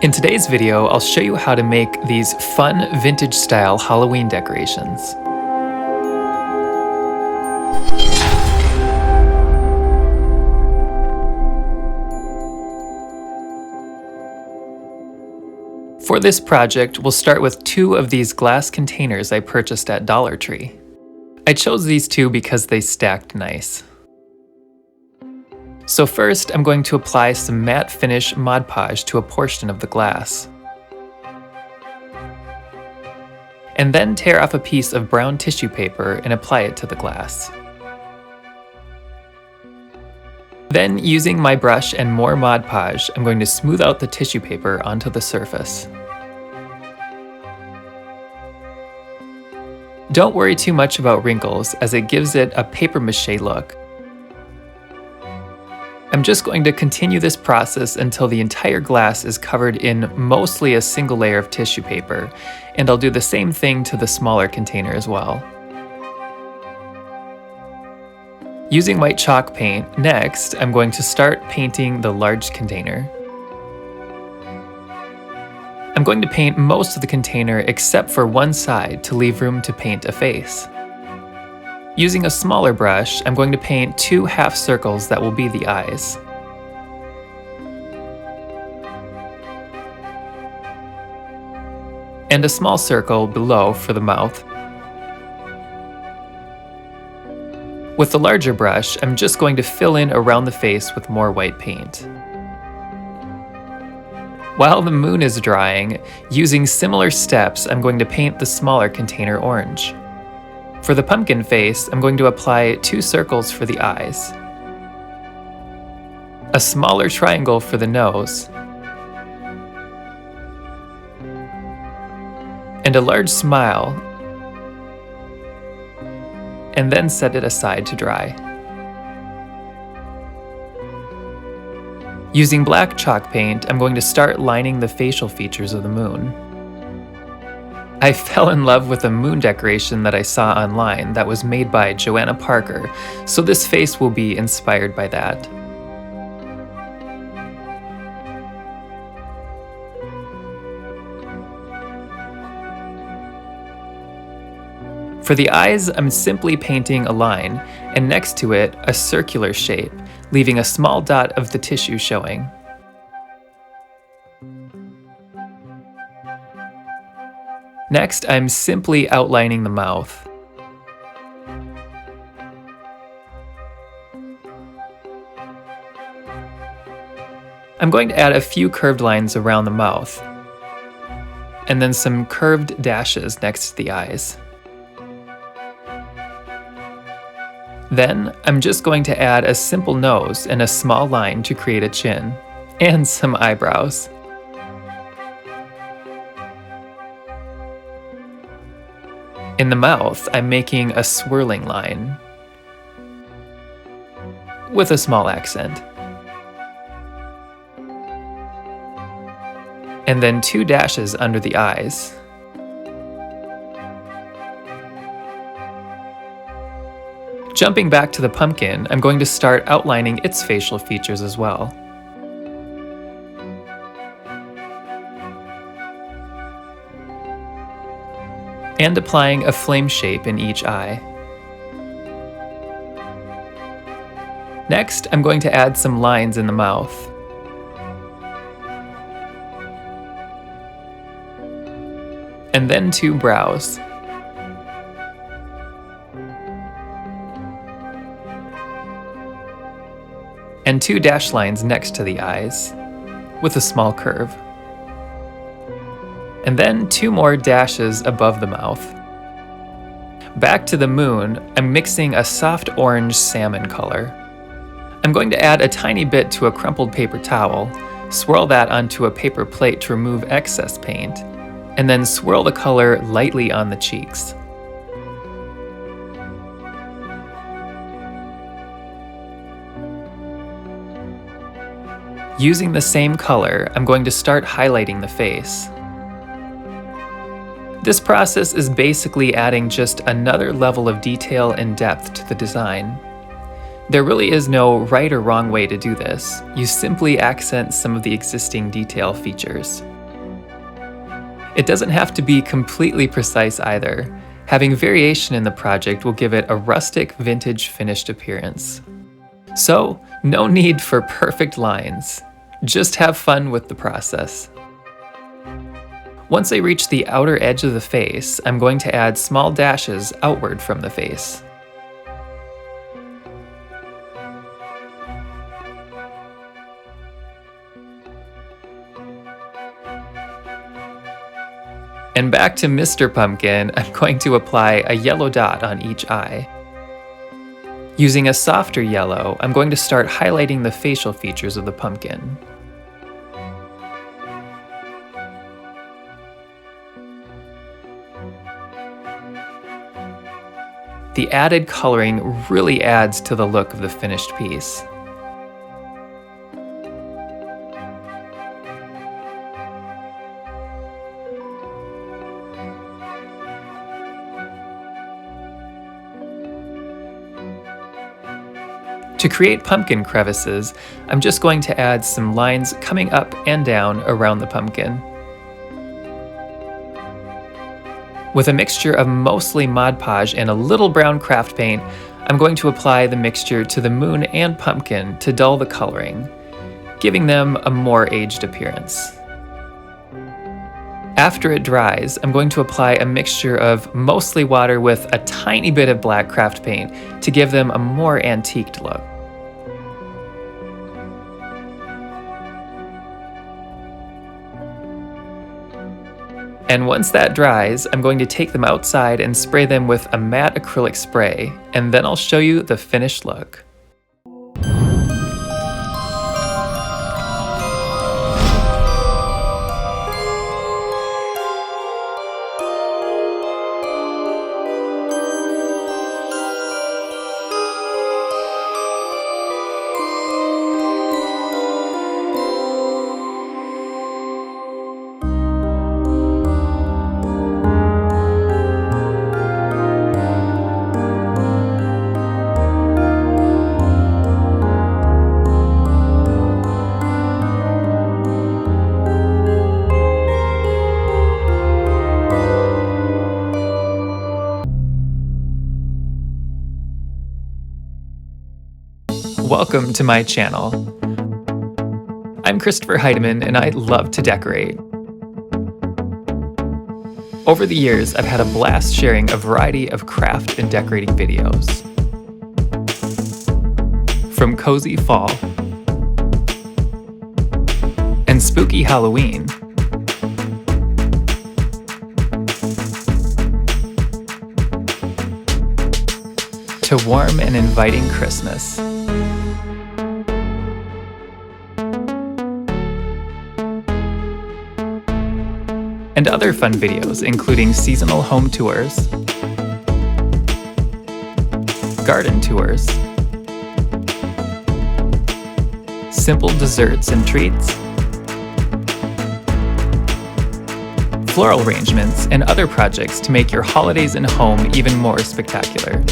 In today's video, I'll show you how to make these fun vintage-style Halloween decorations. For this project, we'll start with two of these glass containers I purchased at Dollar Tree. I chose these two because they stacked nice. So first, I'm going to apply some matte finish Mod Podge to a portion of the glass. And then tear off a piece of brown tissue paper and apply it to the glass. Then, using my brush and more Mod Podge, I'm going to smooth out the tissue paper onto the surface. Don't worry too much about wrinkles, as it gives it a papier-mâché look. I'm just going to continue this process until the entire glass is covered in mostly a single layer of tissue paper, and I'll do the same thing to the smaller container as well. Using white chalk paint, next I'm going to start painting the large container. I'm going to paint most of the container except for one side to leave room to paint a face. Using a smaller brush, I'm going to paint two half circles that will be the eyes. And a small circle below for the mouth. With the larger brush, I'm just going to fill in around the face with more white paint. While the moon is drying, using similar steps, I'm going to paint the smaller container orange. For the pumpkin face, I'm going to apply two circles for the eyes, a smaller triangle for the nose, and a large smile, and then set it aside to dry. Using black chalk paint, I'm going to start lining the facial features of the moon. I fell in love with a moon decoration that I saw online that was made by Joanna Parker, so this face will be inspired by that. For the eyes, I'm simply painting a line, and next to it, a circular shape, leaving a small dot of the tissue showing. Next, I'm simply outlining the mouth. I'm going to add a few curved lines around the mouth, and then some curved dashes next to the eyes. Then, I'm just going to add a simple nose and a small line to create a chin, and some eyebrows. In the mouth, I'm making a swirling line with a small accent. And then two dashes under the eyes. Jumping back to the pumpkin, I'm going to start outlining its facial features as well. And applying a flame shape in each eye. Next, I'm going to add some lines in the mouth. And then two brows. And two dash lines next to the eyes, with a small curve. And then two more dashes above the mouth. Back to the moon, I'm mixing a soft orange salmon color. I'm going to add a tiny bit to a crumpled paper towel, swirl that onto a paper plate to remove excess paint, and then swirl the color lightly on the cheeks. Using the same color, I'm going to start highlighting the face. This process is basically adding just another level of detail and depth to the design. There really is no right or wrong way to do this. You simply accent some of the existing detail features. It doesn't have to be completely precise either. Having variation in the project will give it a rustic, vintage finished appearance. So, no need for perfect lines. Just have fun with the process. Once I reach the outer edge of the face, I'm going to add small dashes outward from the face. And back to Mr. Pumpkin, I'm going to apply a yellow dot on each eye. Using a softer yellow, I'm going to start highlighting the facial features of the pumpkin. The added coloring really adds to the look of the finished piece. To create pumpkin crevices, I'm just going to add some lines coming up and down around the pumpkin. With a mixture of mostly Mod Podge and a little brown craft paint, I'm going to apply the mixture to the moon and pumpkin to dull the coloring, giving them a more aged appearance. After it dries, I'm going to apply a mixture of mostly water with a tiny bit of black craft paint to give them a more antiqued look. And once that dries, I'm going to take them outside and spray them with a matte acrylic spray, and then I'll show you the finished look. Welcome to my channel. I'm Christopher Heidemann and I love to decorate. Over the years, I've had a blast sharing a variety of craft and decorating videos. From cozy fall and spooky Halloween to warm and inviting Christmas. And other fun videos, including seasonal home tours, garden tours, simple desserts and treats, floral arrangements, and other projects to make your holidays and home even more spectacular.